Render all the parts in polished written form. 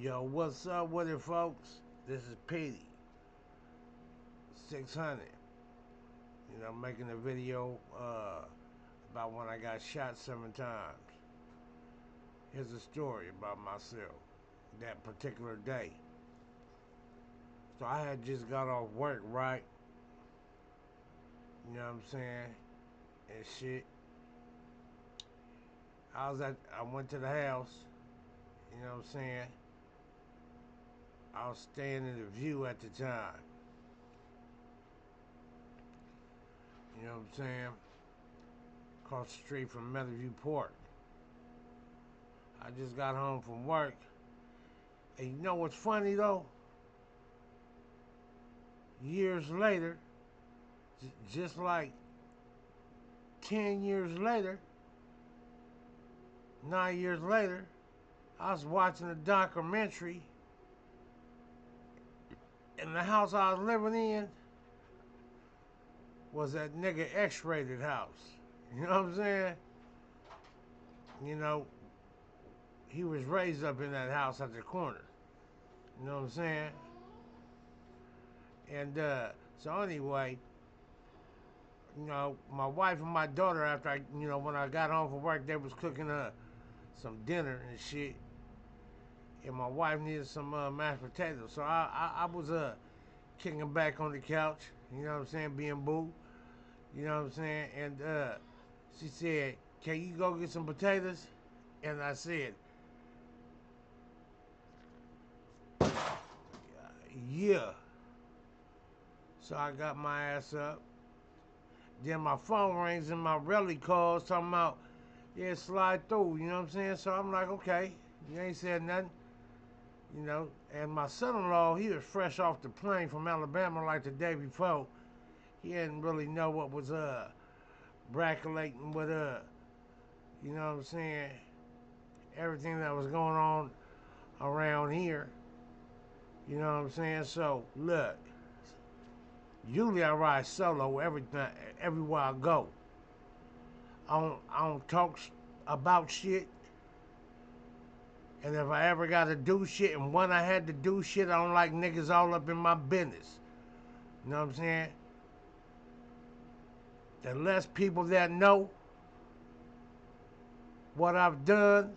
Yo, what's up with it, folks? This is Petey, 600. Making a video about when I got shot 7 times. Here's a story about myself that particular day. So I had just got off work, right? You know what I'm saying? And shit. I went to the house, you know what I'm saying? I was staying in the View at the time. You know what I'm saying? Across the street from Meadowview Port. I just got home from work. And you know what's funny though? Years later, just like 10 years later, 9 years later, I was watching a documentary, and the house I was living in was that nigga X-rated house. You know what I'm saying? You know, he was raised up in that house at the corner. You know what I'm saying? And so anyway, my wife and my daughter, after when I got home from work, they was cooking some dinner and shit. And my wife needed some mashed potatoes. So I was kicking back on the couch, you know what I'm saying, being boo. You know what I'm saying? And she said, "Can you go get some potatoes?" And I said, "Yeah." So I got my ass up. Then my phone rings and my rally calls talking about, yeah, slide through, you know what I'm saying? So I'm like, okay, you ain't said nothing, And my son-in-law, he was fresh off the plane from Alabama like the day before. He didn't really know what was braculating with you know what I'm saying, everything that was going on around here. You know what I'm saying? So look, usually I ride solo everywhere I go. I don't talk about shit. And if I ever got to do shit, and when I had to do shit, I don't like niggas all up in my business. You know what I'm saying? The less people that know what I've done,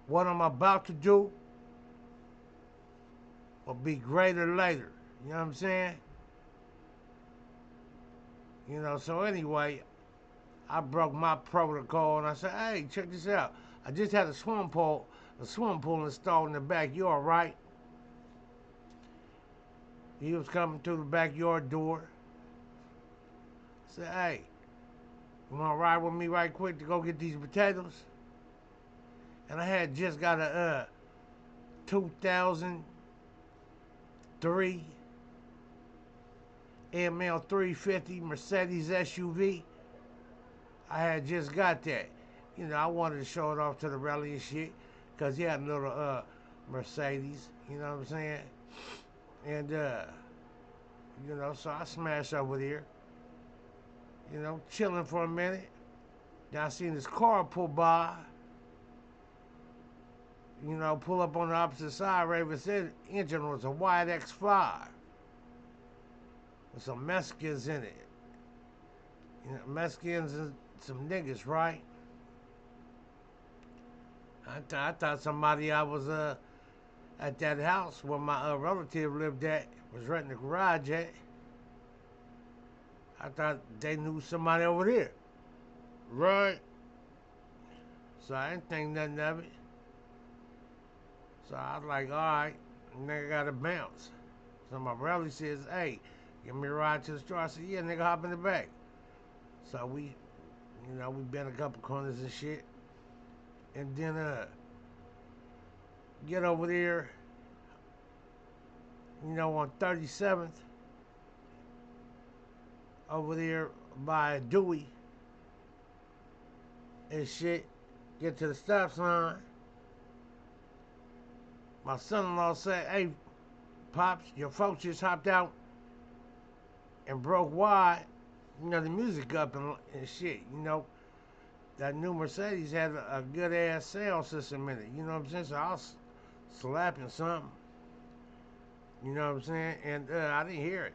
what I'm about to do, will be greater later. You know what I'm saying? So anyway, I broke my protocol and I said, hey, check this out. I just had a swimming pool installed in the backyard, right? He was coming through the backyard door. I said, hey, you wanna ride with me right quick to go get these potatoes? And I had just got a 2003 ML 350 Mercedes SUV. I had just got that. I wanted to show it off to the rally and shit, cause he had a little Mercedes. You know what I'm saying? And so I smashed over there. Chilling for a minute. Then I seen this car pull by. Pull up on the opposite side. Raven said engine was a white X5 with some Mexicans in it. Mexicans and some niggas, right? I thought somebody I was at that house where my relative lived at was renting the garage at. I thought they knew somebody over there, right? So I didn't think nothing of it. So I was like, all right, nigga gotta bounce. So my brother says, hey, give me a ride to the store. I said, yeah, nigga, hop in the back. So we bent a couple corners and shit. And then get over there, on 37th, over there by Dewey and shit. Get to the stop sign. My son-in-law said, hey, Pops, your folks just hopped out and broke wide. The music up and shit, That new Mercedes had a good ass sound system in it, you know what I'm saying? So I was slapping something. You know what I'm saying? And I didn't hear it.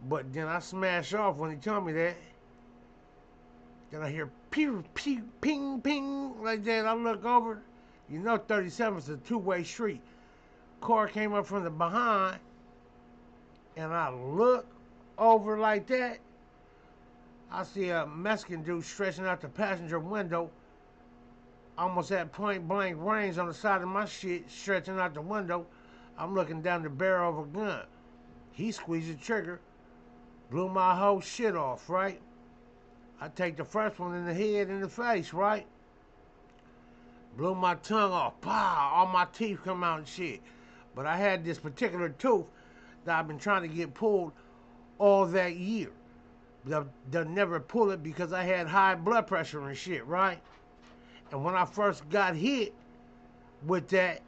But then I smashed off when he told me that. Then I hear pew, pew, ping, ping, like that. I look over. You know 37 is a two-way street. Car came up from the behind, and I look over like that. I see a Mexican dude stretching out the passenger window, almost at point blank range on the side of my shit, stretching out the window. I'm looking down the barrel of a gun. He squeezed the trigger, blew my whole shit off, right? I take the first one in the head and the face, right? Blew my tongue off, pow, all my teeth come out and shit. But I had this particular tooth that I've been trying to get pulled all that year. They'll never pull it because I had high blood pressure and shit, right? And when I first got hit with that,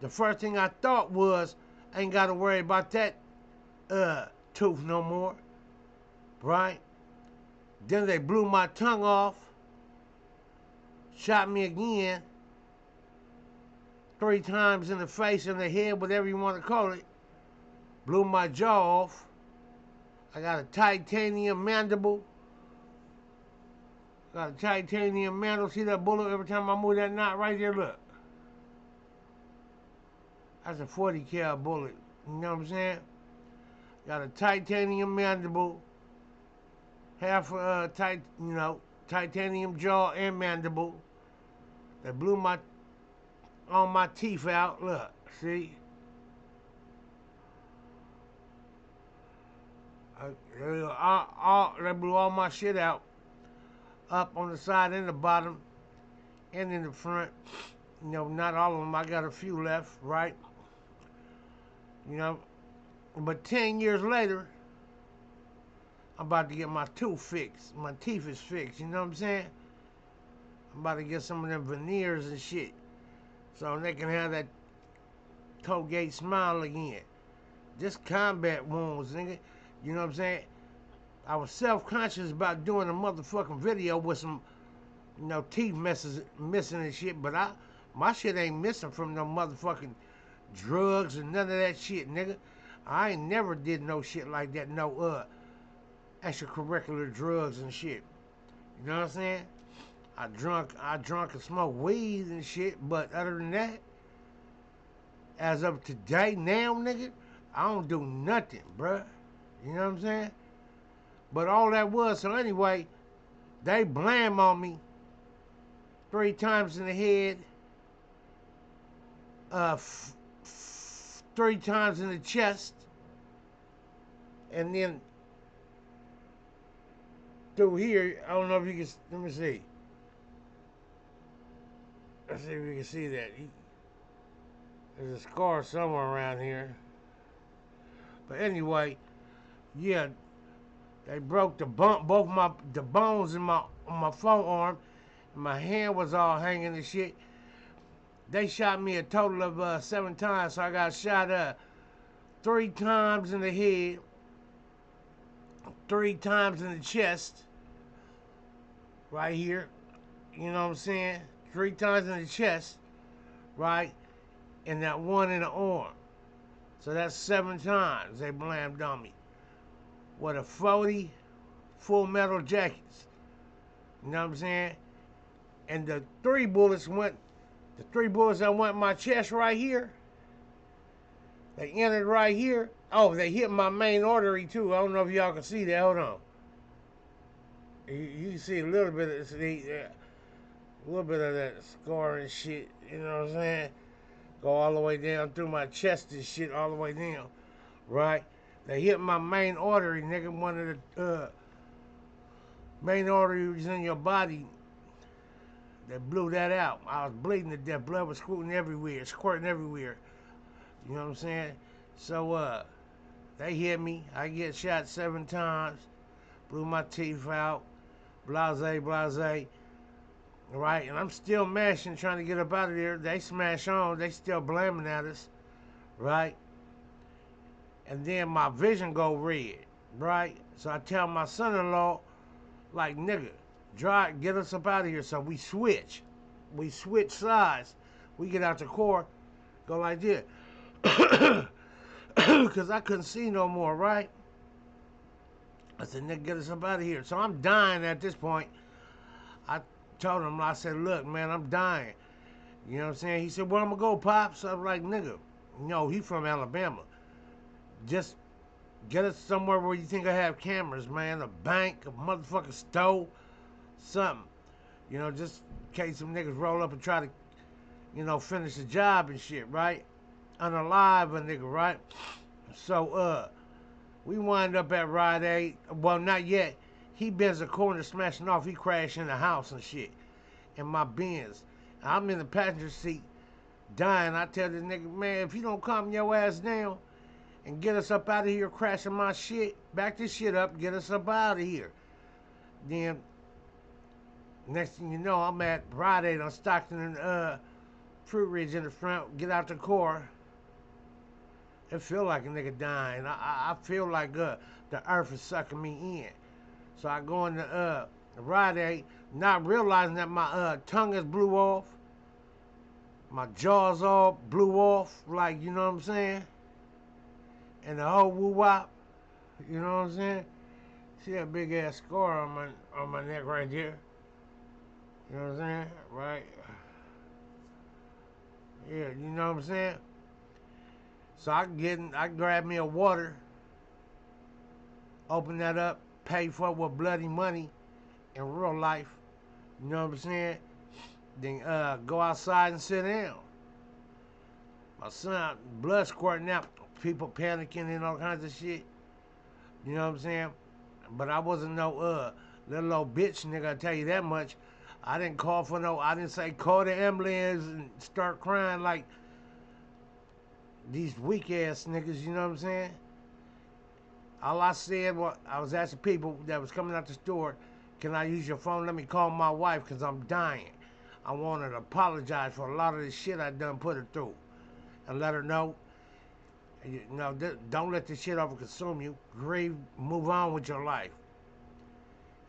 the first thing I thought was, I ain't got to worry about that tooth no more, right? Then they blew my tongue off, shot me again, 3 times in the face and the head, whatever you want to call it, blew my jaw off. I got a titanium mandible. Got a titanium mandible. See that bullet every time I move that knot right there? Look. That's a 40 cal bullet. You know what I'm saying? Got a titanium mandible. Half titanium jaw and mandible. They blew all my teeth out. Look, see? They blew all my shit out. Up on the side and the bottom. And in the front. You know, not all of them. I got a few left, right? You know. But 10 years later, I'm about to get my tooth fixed. My teeth is fixed. You know what I'm saying? I'm about to get some of them veneers and shit. So they can have that Colgate smile again. Just combat wounds, nigga. You know what I'm saying? I was self-conscious about doing a motherfucking video with some, teeth missing and shit, but my shit ain't missing from no motherfucking drugs and none of that shit, nigga. I ain't never did no shit like that, no extracurricular drugs and shit. You know what I'm saying? I drunk and smoked weed and shit, but other than that, as of today, now, nigga, I don't do nothing, bruh. You know what I'm saying? But all that was, so anyway, they blam on me 3 times in the head, 3 times in the chest, and then through here, I don't know if you can, let me see. Let's see if you can see that. There's a scar somewhere around here. But anyway, yeah, they broke both the bones in on my forearm, and my hand was all hanging and shit. They shot me a total of 7 times, so I got shot 3 times in the head, 3 times in the chest, right here. You know what I'm saying? 3 times in the chest, right, and that 1 in the arm. So that's 7 times they blamed on me. With a 40 full metal jackets. You know what I'm saying? And the 3 bullets that went in my chest right here, they entered right here. Oh, they hit my main artery too. I don't know if y'all can see that. Hold on. You can see a little bit of that scar and shit. You know what I'm saying? Go all the way down through my chest and shit, all the way down. Right? They hit my main artery, nigga. One of the main arteries in your body. They blew that out. I was bleeding to death. Blood was squirting everywhere. You know what I'm saying? So, they hit me. I get shot 7 times. Blew my teeth out. Blase, blase. Right? And I'm still mashing, trying to get up out of there. They smash on. They still blaming at us. Right? And then my vision go red. Right? So I tell my son-in-law, like, nigga, get us up out of here. So we switch. We switch sides. We get out the car. Go like this. Because I couldn't see no more, right? I said, nigga, get us up out of here. So I'm dying at this point. I told him, I said, look, man, I'm dying. You know what I'm saying? He said, where I'm going to go, Pops? I was like, nigga, no, he from Alabama. Just get us somewhere where you think I have cameras, man. A bank, a motherfucking stove, something. You know, just in case some niggas roll up and try to, you know, finish the job and shit, right? Unalive a nigga, right? So, we wind up at Rite Aid. Well, not yet. He bends a corner smashing off. He crashed in the house and shit. In my Benz. I'm in the passenger seat dying. I tell this nigga, man, if you don't calm your ass down and get us up out of here crashing my shit, back this shit up, get us up out of here. Then, next thing you know, I'm at Rite Aid on Stockton and Fruit Ridge in the front. Get out the car. It feel like a nigga dying. I feel like the earth is sucking me in. So I go in the Rite Aid, not realizing that my tongue is blew off. My jaws all blew off, like, you know what I'm saying? And the whole woo-wop, you know what I'm saying? See that big ass scar on my neck right there? You know what I'm saying? Right? Yeah, you know what I'm saying? So I grab me a water, open that up, pay for it with bloody money in real life. You know what I'm saying? Then go outside and sit down. My son, blood squirting out, people panicking and all kinds of shit. You know what I'm saying? But I wasn't no little old bitch nigga, I tell you that much. I didn't I didn't say call the ambulance and start crying like these weak ass niggas, you know what I'm saying? All I said was, I was asking people that was coming out the store, can I use your phone? Let me call my wife because I'm dying. I want her to apologize for a lot of this shit I done put her through. And let her know, you know, don't let this shit overconsume you. Grieve, move on with your life.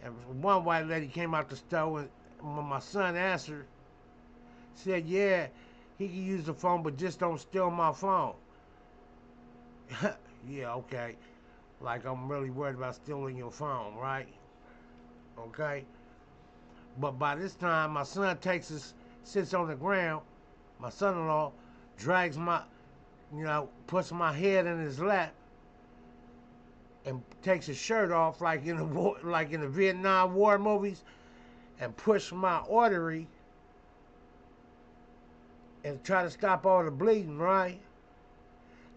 And one white lady came out the store, and when my son answered, said, yeah, he can use the phone, but just don't steal my phone. Yeah, okay. Like I'm really worried about stealing your phone, right? Okay? But by this time, my son sits on the ground. My son-in-law drags puts my head in his lap and takes his shirt off like in the Vietnam War movies and push my artery and try to stop all the bleeding, right?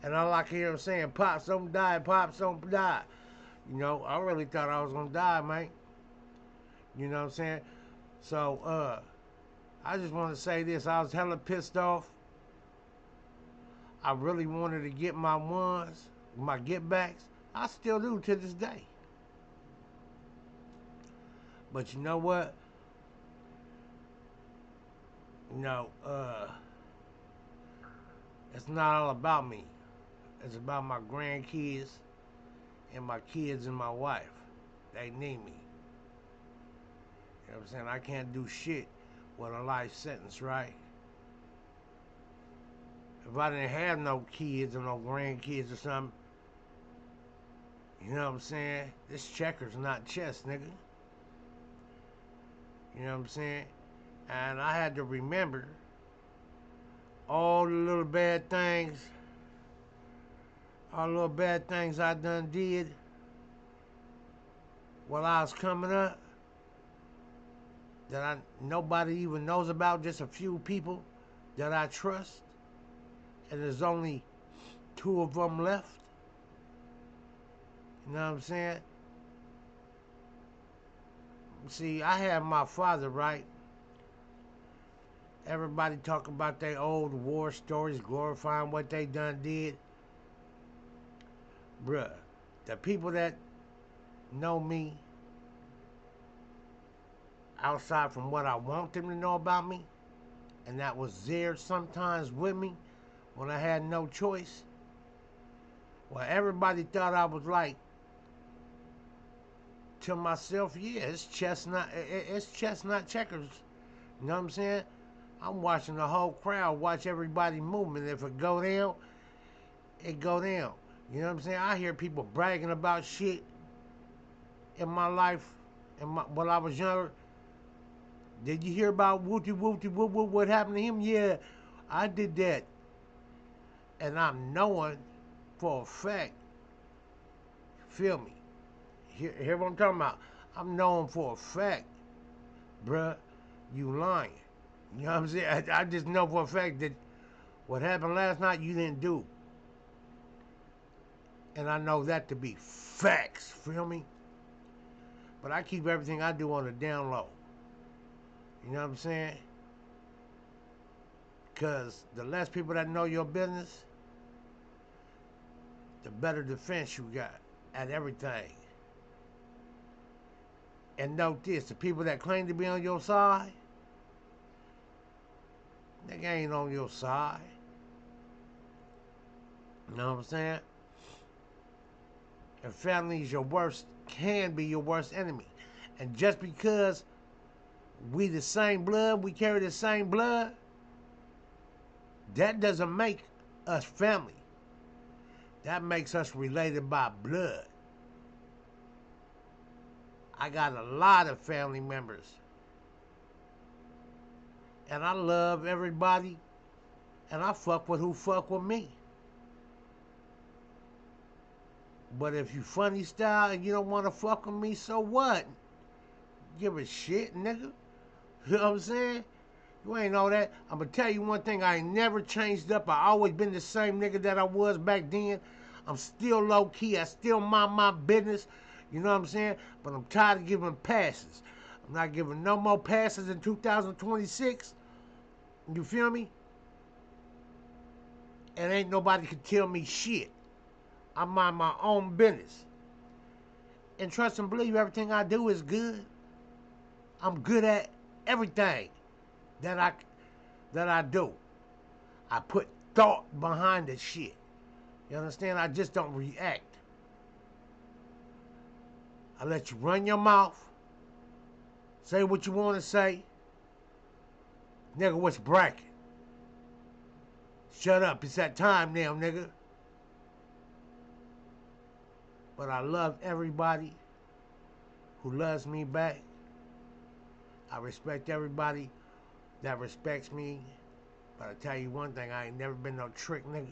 And all I can hear him saying, Pops, don't die, Pops, don't die. You know, I really thought I was gonna die, man. You know what I'm saying? So, I just want to say this. I was hella pissed off. I really wanted to get my ones, my get backs. I still do to this day. But you know what? You know, it's not all about me. It's about my grandkids and my kids and my wife. They need me. You know what I'm saying? I can't do shit with a life sentence, right? If I didn't have no kids or no grandkids or something, you know what I'm saying? This checker's not chess, nigga. You know what I'm saying? And I had to remember all the little bad things, I done did while I was coming up that nobody even knows about, just a few people that I trust. And there's only 2 of them left. You know what I'm saying? See, I have my father, right? Everybody talk about their old war stories, glorifying what they done did. Bruh, the people that know me outside from what I want them to know about me, and that was there sometimes with me when I had no choice. Well, everybody thought I was like, to myself, yeah, it's chestnut checkers. You know what I'm saying? I'm watching the whole crowd watch everybody movement. If it go down, it go down. You know what I'm saying? I hear people bragging about shit in my life, when I was younger. Did you hear about Wooty Wooty Woo Woo? What happened to him? Yeah, I did that. And I'm knowing for a fact, feel me? Hear what I'm talking about? I'm knowing for a fact, bruh, you lying. You know what I'm saying? I just know for a fact that what happened last night you didn't do. And I know that to be facts, feel me? But I keep everything I do on the down low. You know what I'm saying? Because the less people that know your business, the better defense you got at everything. And note this, the people that claim to be on your side, they ain't on your side. You know what I'm saying? And family is can be your worst enemy. And just because we the same blood, we carry the same blood, that doesn't make us family. That makes us related by blood. I got a lot of family members. And I love everybody. And I fuck with who fuck with me. But if you funny style and you don't want to fuck with me, so what? Give a shit, nigga. You know what I'm saying? You ain't know that. I'm gonna tell you one thing, I ain't never changed up. I always been the same nigga that I was back then. I'm still low key. I still mind my business. You know what I'm saying? But I'm tired of giving passes. I'm not giving no more passes in 2026. You feel me? And ain't nobody can tell me shit. I mind my own business. And trust and believe everything I do is good. I'm good at everything that I do. I put thought behind the shit. You understand? I just don't react. I let you run your mouth. Say what you want to say. Nigga, what's bracket? Shut up. It's that time now, nigga. But I love everybody who loves me back. I respect everybody that respects me. But I tell you one thing, I ain't never been no trick nigga.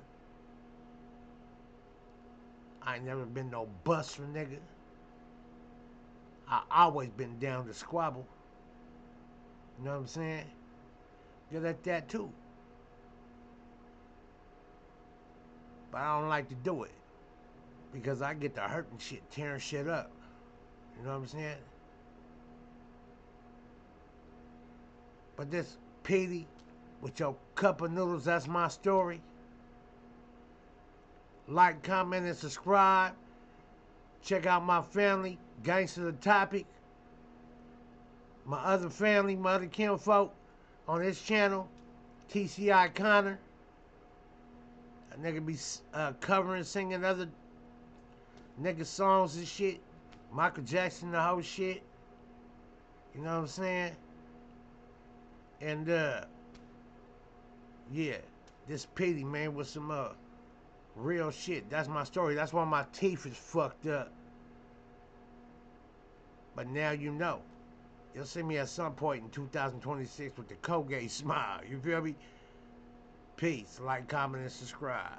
I ain't never been no buster nigga. I always been down to squabble. You know what I'm saying? Good at that too. But I don't like to do it. Because I get to hurting shit, tearing shit up. You know what I'm saying? But this Petey with your cup of noodles, that's my story. Like, comment, and subscribe. Check out my family, Gangsta the Topic. My other family, my other kinfolk on this channel, TCI Connor. A nigga be covering, singing other nigga songs and shit. Michael Jackson, the whole shit. You know what I'm saying? And yeah, this Petey, man, with some real shit. That's my story. That's why my teeth is fucked up. But now you know. You'll see me at some point in 2026 with the Colgate smile. You feel me? Peace. Like, comment, and subscribe.